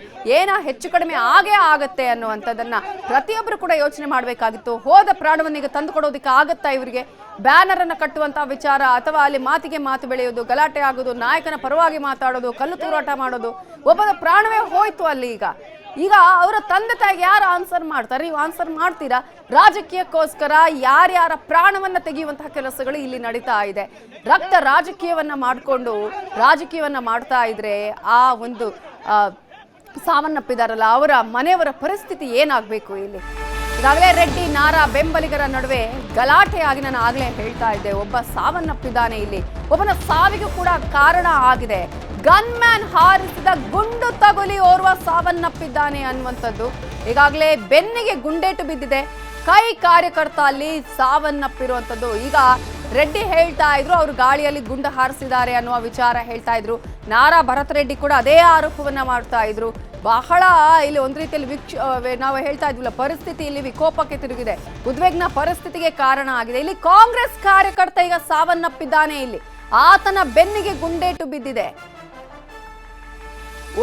S1: ಹೆಚ್ಚು ಕಡಿಮೆ ಆಗೇ ಆಗತ್ತೆ ಅನ್ನುವಂಥದ್ದನ್ನ ಪ್ರತಿಯೊಬ್ಬರು ಕೂಡ ಯೋಚನೆ ಮಾಡಬೇಕಾಗಿತ್ತು. ಹೋದ ಪ್ರಾಣವನ್ನು ಈಗ ತಂದು ಕೊಡೋದಕ್ಕೆ ಆಗತ್ತಾ ಇವರಿಗೆ? ಬ್ಯಾನರ್ ಅನ್ನ ಕಟ್ಟುವಂತಹ ವಿಚಾರ ಅಥವಾ ಅಲ್ಲಿ ಮಾತಿಗೆ ಮಾತು ಬೆಳೆಯೋದು, ಗಲಾಟೆ ಆಗೋದು, ನಾಯಕನ ಪರವಾಗಿ ಮಾತಾಡೋದು, ಕಲ್ಲು ತೂರಾಟ ಮಾಡೋದು, ಒಬ್ಬನ ಪ್ರಾಣವೇ ಹೋಯ್ತು ಅಲ್ಲಿ. ಈಗ ಅವರ ತಂದೆ ತಾಯಿಗೆ ಯಾರು ಆನ್ಸರ್ ಮಾಡ್ತಾರೆ? ನೀವು ಆನ್ಸರ್ ಮಾಡ್ತೀರಾ? ರಾಜಕೀಯಕ್ಕೋಸ್ಕರ ಯಾರ್ಯಾರ ಪ್ರಾಣವನ್ನ ತೆಗೆಯುವಂತಹ ಕೆಲಸಗಳು ಇಲ್ಲಿ ನಡೀತಾ ಇದೆ. ರಕ್ತ ರಾಜಕೀಯವನ್ನ ಮಾಡ್ತಾ ಇದ್ರೆ ಆ ಒಂದು ಸಾವನ್ನಪ್ಪಿದಾರಲ್ಲ ಅವರ ಮನೆಯವರ ಪರಿಸ್ಥಿತಿ ಏನಾಗಬೇಕು? ಇಲ್ಲಿ ಈಗಾಗಲೇ ರೆಡ್ಡಿ ನಾರಾ ಬೆಂಬಲಿಗರ ನಡುವೆ ಗಲಾಟೆ ಆಗಿ ನಾನು ಆಗ್ಲೇ ಹೇಳ್ತಾ ಇದ್ದೆ, ಒಬ್ಬ ಸಾವನ್ನಪ್ಪಿದ್ದಾನೆ. ಇಲ್ಲಿ ಒಬ್ಬನ ಸಾವಿಗೂ ಕೂಡ ಕಾರಣ ಆಗಿದೆ. ಗನ್ ಮ್ಯಾನ್ ಹಾರಿಸಿದ ಗುಂಡು ತಗುಲಿ ಓರ್ವ ಸಾವನ್ನಪ್ಪಿದ್ದಾನೆ ಅನ್ನುವಂಥದ್ದು. ಈಗಾಗಲೇ ಬೆನ್ನಿಗೆ ಗುಂಡೇಟು ಬಿದ್ದಿದೆ, ಕೈ ಕಾರ್ಯಕರ್ತ ಅಲ್ಲಿ ಸಾವನ್ನಪ್ಪಿರುವಂಥದ್ದು. ಈಗ ರೆಡ್ಡಿ ಹೇಳ್ತಾ ಇದ್ರು ಅವರು ಗಾಳಿಯಲ್ಲಿ ಗುಂಡು ಹಾರಿಸಿದ್ದಾರೆ ಅನ್ನುವ ವಿಚಾರ ಹೇಳ್ತಾ ಇದ್ರು. ನಾರಾ ಭರತ್ ರೆಡ್ಡಿ ಕೂಡ ಅದೇ ಆರೋಪವನ್ನ ಮಾಡ್ತಾ ಇದ್ರು. ಬಹಳ ಇಲ್ಲಿ ಒಂದು ರೀತಿಯಲ್ಲಿ ನಾವು ಹೇಳ್ತಾ ಇದ್ವಿಲ್ಲ, ಪರಿಸ್ಥಿತಿ ಇಲ್ಲಿ ವಿಕೋಪಕ್ಕೆ ತಿರುಗಿದೆ, ಉದ್ವಿಗ್ನ ಪರಿಸ್ಥಿತಿಗೆ ಕಾರಣ ಆಗಿದೆ. ಇಲ್ಲಿ ಕಾಂಗ್ರೆಸ್ ಕಾರ್ಯಕರ್ತ ಈಗ ಸಾವನ್ನಪ್ಪಿದ್ದಾನೆ. ಇಲ್ಲಿ ಆತನ ಬೆನ್ನಿಗೆ ಗುಂಡೇಟು ಬಿದ್ದಿದೆ,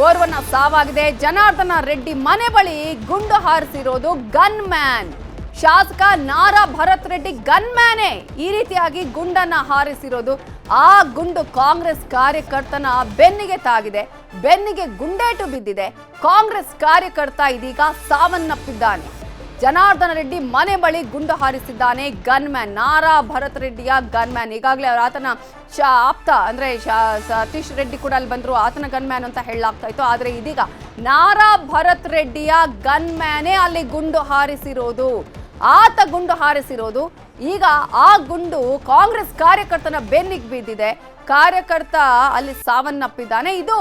S1: ಓರ್ವನ ಸಾವಾಗಿದೆ. ಜನಾರ್ದನ ರೆಡ್ಡಿ ಮನೆ ಬಳಿ ಗುಂಡು ಹಾರಿಸಿರೋದು ಗನ್ ಮ್ಯಾನ್. ಶಾಸಕ ನಾರಾ ಭರತ್ ರೆಡ್ಡಿ ಗನ್ ಮ್ಯಾನೇ ಈ ರೀತಿಯಾಗಿ ಗುಂಡನ್ನ ಹಾರಿಸಿರೋದು. ಆ ಗುಂಡು ಕಾಂಗ್ರೆಸ್ ಕಾರ್ಯಕರ್ತನ ಬೆನ್ನಿಗೆ ತಾಗಿದೆ, ಬೆನ್ನಿಗೆ ಗುಂಡೇಟು ಬಿದ್ದಿದೆ. ಕಾಂಗ್ರೆಸ್ ಕಾರ್ಯಕರ್ತ ಇದೀಗ ಸಾವನ್ನಪ್ಪಿದ್ದಾನೆ. ಜನಾರ್ದನ ರೆಡ್ಡಿ ಮನೆ ಬಳಿ ಗುಂಡು ಹಾರಿಸಿದ್ದಾನೆ ಗನ್ ಮ್ಯಾನ್, ನಾರಾ ಭರತ್ ರೆಡ್ಡಿಯ ಗನ್ ಮ್ಯಾನ್. ಈಗಾಗಲೇ ಆತನ ಆಪ್ತ ಅಂದ್ರೆ ಸತೀಶ್ ರೆಡ್ಡಿ ಕೂಡ ಅಲ್ಲಿ ಬಂದ್ರು, ಆತನ ಗನ್ ಮ್ಯಾನ್ ಅಂತ ಹೇಳಲಾಗ್ತಾ ಇತ್ತು. ಆದ್ರೆ ಇದೀಗ ನಾರಾ ಭರತ್ ರೆಡ್ಡಿಯ ಗನ್ ಮ್ಯಾನೇ ಅಲ್ಲಿ ಗುಂಡು ಹಾರಿಸಿರೋದು, ಆತ ಗುಂಡು ಹಾರಿಸಿರೋದು. ಈಗ ಆ ಗುಂಡು ಕಾಂಗ್ರೆಸ್ ಕಾರ್ಯಕರ್ತನ ಬೆನ್ನಿಗೆ ಬಿದ್ದಿದೆ, ಕಾರ್ಯಕರ್ತ ಅಲ್ಲಿ ಸಾವನ್ನಪ್ಪಿದ್ದಾನೆ. ಇದು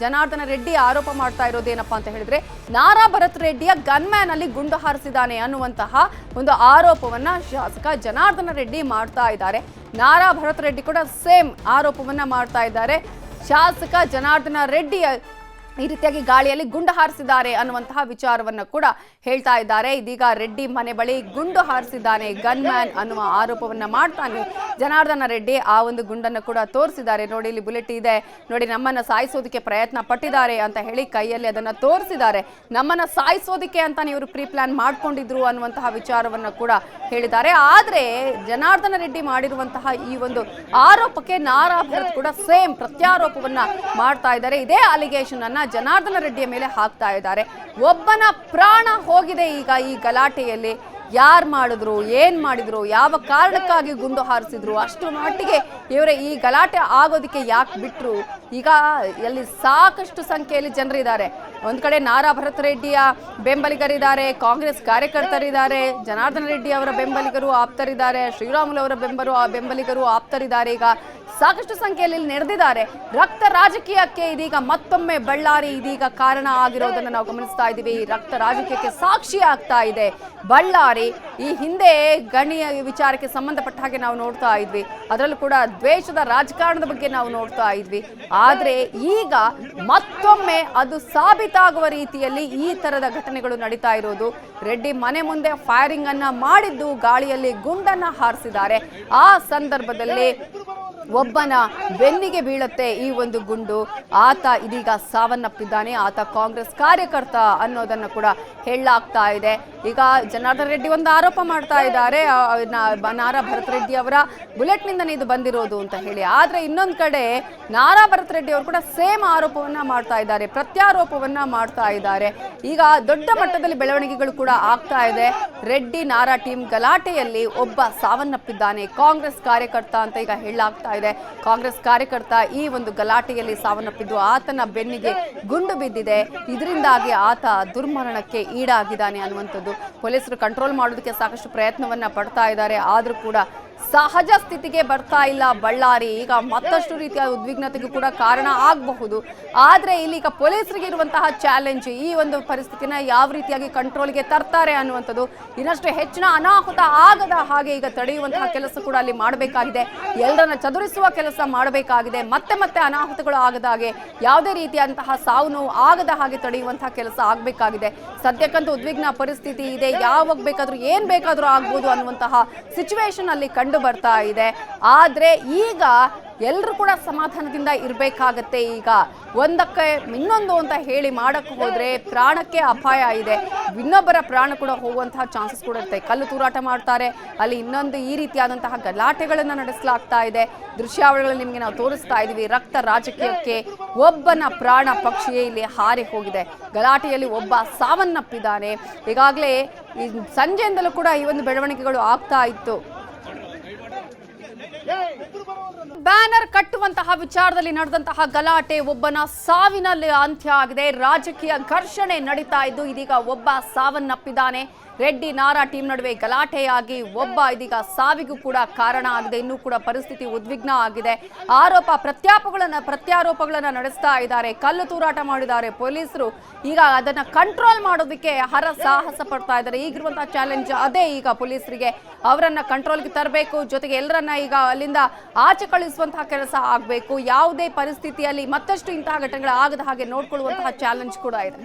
S1: ಜನಾರ್ದನ ರೆಡ್ಡಿ ಆರೋಪ ಮಾಡ್ತಾ ಇರೋದೇನಪ್ಪಾ ಅಂತ ಹೇಳಿದ್ರೆ, ನಾರಾ ಭರತ್ ರೆಡ್ಡಿಯ ಗನ್ ಮ್ಯಾನ್ ಅಲ್ಲಿ ಗುಂಡು ಹಾರಿಸಿದ್ದಾನೆ ಅನ್ನುವಂತಹ ಒಂದು ಆರೋಪವನ್ನ ಶಾಸಕ ಜನಾರ್ದನ ರೆಡ್ಡಿ ಮಾಡ್ತಾ ಇದ್ದಾರೆ. ನಾರಾ ಭರತ್ ರೆಡ್ಡಿ ಕೂಡ ಸೇಮ್ ಆರೋಪವನ್ನ ಮಾಡ್ತಾ ಇದ್ದಾರೆ. ಶಾಸಕ ಜನಾರ್ದನ ರೆಡ್ಡಿ ಈ ರೀತಿಯಾಗಿ ಗಾಳಿಯಲ್ಲಿ ಗುಂಡು ಹಾರಿಸಿದ್ದಾರೆ ಅನ್ನುವಂತಹ ವಿಚಾರವನ್ನು ಕೂಡ ಹೇಳ್ತಾ ಇದ್ದಾರೆ. ಇದೀಗ ರೆಡ್ಡಿ ಮನೆ ಬಳಿ ಗುಂಡು ಹಾರಿಸಿದ್ದಾನೆ ಗನ್ ಮ್ಯಾನ್ ಅನ್ನುವ ಆರೋಪವನ್ನ ಮಾಡ್ತಾನೆ ಜನಾರ್ದನ ರೆಡ್ಡಿ. ಆ ಒಂದು ಗುಂಡನ್ನು ಕೂಡ ತೋರಿಸಿದ್ದಾರೆ. ನೋಡಿ, ಇಲ್ಲಿ ಬುಲೆಟ್ ಇದೆ ನೋಡಿ, ನಮ್ಮನ್ನ ಸಾಯಿಸೋದಕ್ಕೆ ಪ್ರಯತ್ನ ಪಟ್ಟಿದ್ದಾರೆ ಅಂತ ಹೇಳಿ ಕೈಯಲ್ಲಿ ಅದನ್ನ ತೋರಿಸಿದ್ದಾರೆ. ನಮ್ಮನ್ನ ಸಾಯಿಸೋದಕ್ಕೆ ಅಂತ ಇವರು ಪ್ರೀ ಪ್ಲಾನ್ ಮಾಡ್ಕೊಂಡಿದ್ರು ಅನ್ನುವಂತಹ ವಿಚಾರವನ್ನ ಕೂಡ ಹೇಳಿದ್ದಾರೆ. ಆದ್ರೆ ಜನಾರ್ದನ ರೆಡ್ಡಿ ಮಾಡಿರುವಂತಹ ಈ ಒಂದು ಆರೋಪಕ್ಕೆ ನಾರಾ ಭರತ್ ಕೂಡ ಸೇಮ್ ಪ್ರತ್ಯಾರೋಪವನ್ನ ಮಾಡ್ತಾ ಇದ್ದಾರೆ. ಇದೇ ಅಲಿಗೇಷನ್ ಅನ್ನ ಜನಾರ್ದನ ರೆಡ್ಡಿಯ ಮೇಲೆ ಹಾಕ್ತಾ ಇದ್ದಾರೆ. ಒಬ್ಬನ ಪ್ರಾಣ ಹೋಗಿದೆ ಈಗ ಈ ಗಲಾಟೆಯಲ್ಲಿ. ಯಾರು ಮಾಡಿದ್ರು, ಏನು ಮಾಡಿದ್ರು, ಯಾವ ಕಾರಣಕ್ಕಾಗಿ ಗುಂಡು ಹಾರಿಸಿದ್ರು, ಅಷ್ಟು ಮಟ್ಟಿಗೆ ಇವರೇ ಈ ಗಲಾಟೆ ಆಗೋದಕ್ಕೆ ಯಾಕೆ ಬಿಟ್ಟರು. ಈಗ ಅಲ್ಲಿ ಸಾಕಷ್ಟು ಸಂಖ್ಯೆಯಲ್ಲಿ ಜನರಿದ್ದಾರೆ. ಒಂದು ಕಡೆ ನಾರಾ ಭರತ್ ರೆಡ್ಡಿಯ ಬೆಂಬಲಿಗರಿದ್ದಾರೆ, ಕಾಂಗ್ರೆಸ್ ಕಾರ್ಯಕರ್ತರಿದ್ದಾರೆ, ಜನಾರ್ದನ ರೆಡ್ಡಿ ಅವರ ಬೆಂಬಲಿಗರು ಆಪ್ತರಿದ್ದಾರೆ, ಶ್ರೀರಾಮುಲು ಅವರ ಬೆಂಬಲಿಗರು ಆಪ್ತರಿದ್ದಾರೆ. ಈಗ ಸಾಕಷ್ಟು ಸಂಖ್ಯೆಯಲ್ಲಿ ನಡೆದಿದ್ದಾರೆ. ರಕ್ತ ರಾಜಕೀಯಕ್ಕೆ ಇದೀಗ ಮತ್ತೊಮ್ಮೆ ಬಳ್ಳಾರಿ ಇದೀಗ ಕಾರಣ ಆಗಿರೋದನ್ನು ನಾವು ಗಮನಿಸ್ತಾ ಇದ್ದೀವಿ. ರಕ್ತ ರಾಜಕೀಯಕ್ಕೆ ಸಾಕ್ಷಿ ಆಗ್ತಾ ಇದೆ ಬಳ್ಳಾರಿ. ಈ ಹಿಂದೆ ಗಣಿಯ ವಿಚಾರಕ್ಕೆ ಸಂಬಂಧಪಟ್ಟ ಹಾಗೆ ನಾವು ನೋಡ್ತಾ ಇದ್ವಿ, ಅದರಲ್ಲೂ ಕೂಡ ದ್ವೇಷದ ರಾಜಕಾರಣದ ಬಗ್ಗೆ ನಾವು ನೋಡ್ತಾ ಇದ್ವಿ. ಆದ್ರೆ ಈಗ ಮತ್ತೊಮ್ಮೆ ಅದು ಸಾಬೀತಾಗುವ ರೀತಿಯಲ್ಲಿ ಈ ತರದ ಘಟನೆಗಳು ನಡೀತಾ ಇರೋದು. ರೆಡ್ಡಿ ಮನೆ ಮುಂದೆ ಫೈರಿಂಗ್ ಅನ್ನ ಮಾಡಿದ್ದು, ಗಾಳಿಯಲ್ಲಿ ಗುಂಡನ್ನ ಹಾರಿಸಿದ್ದಾರೆ. ಆ ಸಂದರ್ಭದಲ್ಲಿ ಒಬ್ಬನ ಬೆನ್ನಿಗೆ ಬೀಳುತ್ತೆ ಈ ಒಂದು ಗುಂಡು. ಆತ ಇದೀಗ ಸಾವನ್ನಪ್ಪಿದ್ದಾನೆ. ಆತ ಕಾಂಗ್ರೆಸ್ ಕಾರ್ಯಕರ್ತ ಅನ್ನೋದನ್ನು ಕೂಡ ಹೇಳಲಾಗ್ತಾ ಇದೆ. ಈಗ ಜನಾರ್ದನ ರೆಡ್ಡಿ ಒಂದು ಆರೋಪ ಮಾಡ್ತಾ ಇದ್ದಾರೆ, ನಾರಾ ಭರತ್ ರೆಡ್ಡಿ ಅವರ ಬುಲೆಟ್ನಿಂದನೇ ಇದು ಬಂದಿರೋದು ಅಂತ ಹೇಳಿ. ಆದ್ರೆ ಇನ್ನೊಂದು ಕಡೆ ನಾರಾ ಭರತ್ ರೆಡ್ಡಿ ಅವರು ಕೂಡ ಸೇಮ್ ಆರೋಪವನ್ನ ಮಾಡ್ತಾ ಇದ್ದಾರೆ, ಪ್ರತ್ಯಾರೋಪವನ್ನ ಮಾಡ್ತಾ ಇದ್ದಾರೆ. ಈಗ ದೊಡ್ಡ ಮಟ್ಟದಲ್ಲಿ ಬೆಳವಣಿಗೆಗಳು ಕೂಡ ಆಗ್ತಾ ಇದೆ. ರೆಡ್ಡಿ ನಾರಾ ಟೀಮ್ ಗಲಾಟೆಯಲ್ಲಿ ಒಬ್ಬ ಸಾವನ್ನಪ್ಪಿದ್ದಾನೆ, ಕಾಂಗ್ರೆಸ್ ಕಾರ್ಯಕರ್ತ ಅಂತ ಈಗ ಹೇಳಲಾಗ್ತಾ ಇದೆ. ಕಾಂಗ್ರೆಸ್ ಕಾರ್ಯಕರ್ತ ಈ ಒಂದು ಗಲಾಟೆಯಲ್ಲಿ ಸಾವನ್ನಪ್ಪಿದ್ದು, ಆತನ ಬೆನ್ನಿಗೆ ಗುಂಡು ಬಿದ್ದಿದೆ. ಇದರಿಂದಾಗಿ ಆತ ದುರ್ಮರಣಕ್ಕೆ ಈಡಾಗಿದ್ದಾನೆ ಅನ್ನುವಂಥದ್ದು. ಪೊಲೀಸರು ಕಂಟ್ರೋಲ್ ಮಾಡೋದಕ್ಕೆ ಸಾಕಷ್ಟು ಪ್ರಯತ್ನವನ್ನ ಪಡ್ತಾ ಇದ್ದಾರೆ, ಆದ್ರೂ ಕೂಡ ಸಹಜ ಸ್ಥಿತಿಗೆ ಬರ್ತಾ ಇಲ್ಲ ಬಳ್ಳಾರಿ. ಈಗ ಮತ್ತಷ್ಟು ರೀತಿಯ ಉದ್ವಿಗ್ನತೆಗೂ ಕೂಡ ಕಾರಣ ಆಗಬಹುದು. ಆದ್ರೆ ಇಲ್ಲಿಗ ಪೊಲೀಸರಿಗೆ ಇರುವಂತಹ ಚಾಲೆಂಜ್, ಈ ಒಂದು ಪರಿಸ್ಥಿತಿನ ಯಾವ ರೀತಿಯಾಗಿ ಕಂಟ್ರೋಲ್ಗೆ ತರ್ತಾರೆ ಅನ್ನುವಂಥದ್ದು. ಇನ್ನಷ್ಟು ಹೆಚ್ಚಿನ ಅನಾಹುತ ಆಗದ ಹಾಗೆ ಈಗ ತಡೆಯುವಂತಹ ಕೆಲಸ ಕೂಡ ಅಲ್ಲಿ ಮಾಡಬೇಕಾಗಿದೆ. ಎಲ್ಲರನ್ನ ಚದುರಿಸುವ ಕೆಲಸ ಮಾಡಬೇಕಾಗಿದೆ. ಮತ್ತೆ ಮತ್ತೆ ಅನಾಹುತಗಳು ಆಗದ ಹಾಗೆ, ಯಾವುದೇ ರೀತಿಯಾದಂತಹ ಸಾವು ನೋವು ಆಗದ ಹಾಗೆ ತಡೆಯುವಂತಹ ಕೆಲಸ ಆಗಬೇಕಾಗಿದೆ. ಸದ್ಯಕ್ಕಂತೂ ಉದ್ವಿಗ್ನ ಪರಿಸ್ಥಿತಿ ಇದೆ, ಯಾವಾಗ ಬೇಕಾದ್ರೂ ಏನ್ ಬೇಕಾದ್ರೂ ಆಗ್ಬೋದು ಅನ್ನುವಂತಹ ಸಿಚುವೇಶನ್ ಅಲ್ಲಿ ಕಂಡು ಬರ್ತಾ ಇದೆ. ಆದ್ರೆ ಈಗ ಎಲ್ಲರೂ ಕೂಡ ಸಮಾಧಾನದಿಂದ ಇರಬೇಕಾಗತ್ತೆ. ಈಗ ಒಂದಕ್ಕೆ ಇನ್ನೊಂದು ಅಂತ ಹೇಳಿ ಮಾಡಕ್ಕೆ ಹೋದ್ರೆ ಪ್ರಾಣಕ್ಕೆ ಅಪಾಯ ಇದೆ, ಇನ್ನೊಬ್ಬರ ಪ್ರಾಣ ಕೂಡ ಹೋಗುವಂತಹ ಚಾನ್ಸಸ್ ಕೂಡ ಇರುತ್ತೆ. ಕಲ್ಲು ತೂರಾಟ ಮಾಡ್ತಾರೆ, ಅಲ್ಲಿ ಇನ್ನೊಂದು ಈ ರೀತಿಯಾದಂತಹ ಗಲಾಟೆಗಳನ್ನ ನಡೆಸಲಾಗ್ತಾ ಇದೆ. ದೃಶ್ಯಾವಳಿಗಳಲ್ಲಿ ನಿಮಗೆ ನಾವು ತೋರಿಸ್ತಾ ಇದೀವಿ. ರಕ್ತ ರಾಜಕೀಯಕ್ಕೆ ಒಬ್ಬನ ಪ್ರಾಣ ಪಕ್ಷಿಯೇ ಇಲ್ಲಿ ಹಾರಿ ಹೋಗಿದೆ. ಗಲಾಟೆಯಲ್ಲಿ ಒಬ್ಬ ಸಾವನ್ನಪ್ಪಿದ್ದಾನೆ. ಈಗಾಗಲೇ ಈ ಸಂಜೆಯಿಂದಲೂ ಕೂಡ ಈ ಒಂದು ಬೆಳವಣಿಗೆಗಳು ಆಗ್ತಾ ಇತ್ತು. ಬ್ಯಾನರ್ ಕಟ್ಟುವಂತಹ ವಿಚಾರದಲ್ಲಿ ನಡೆದಂತಹ ಗಲಾಟೆ ಒಬ್ಬನ ಸಾವಿನಲ್ಲಿ ಅಂತ್ಯ ಆಗಿದೆ. ರಾಜಕೀಯ ಘರ್ಷಣೆ ನಡೀತಾ ಇದ್ದು ಇದೀಗ ಒಬ್ಬ ಸಾವನ್ನಪ್ಪಿದ್ದಾನೆ. ರೆಡ್ಡಿ ನಾರಾ ಟೀಮ್ ನಡುವೆ ಗಲಾಟೆಯಾಗಿ ಒಬ್ಬ ಇದೀಗ ಸಾವಿಗೂ ಕೂಡ ಕಾರಣ ಆಗಿದೆ. ಇನ್ನೂ ಕೂಡ ಪರಿಸ್ಥಿತಿ ಉದ್ವಿಗ್ನ ಆಗಿದೆ. ಪ್ರತ್ಯಾರೋಪಗಳನ್ನ ನಡೆಸ್ತಾ ಇದ್ದಾರೆ, ಕಲ್ಲು ತೂರಾಟ ಮಾಡಿದ್ದಾರೆ ಪೊಲೀಸರು. ಈಗ ಅದನ್ನ ಕಂಟ್ರೋಲ್ ಮಾಡೋದಕ್ಕೆ ಹರಸಾಹಸ ಪಡ್ತಾ ಇದ್ದಾರೆ. ಈಗಿರುವಂತಹ ಚಾಲೆಂಜ್ ಅದೇ. ಈಗ ಪೊಲೀಸರಿಗೆ ಅವರನ್ನ ಕಂಟ್ರೋಲ್ಗೆ ತರಬೇಕು, ಜೊತೆಗೆ ಎಲ್ಲರನ್ನ ಈಗ ಅಲ್ಲಿಂದ ಆಚೆ ಕಳಿಸುವಂತಹ ಕೆಲಸ ಆಗಬೇಕು. ಯಾವುದೇ ಪರಿಸ್ಥಿತಿಯಲ್ಲಿ ಮತ್ತಷ್ಟು ಇಂತಹ ಘಟನೆಗಳು ಆಗದ ಹಾಗೆ ನೋಡ್ಕೊಳ್ಳುವಂತಹ ಚಾಲೆಂಜ್ ಕೂಡ ಇದೆ.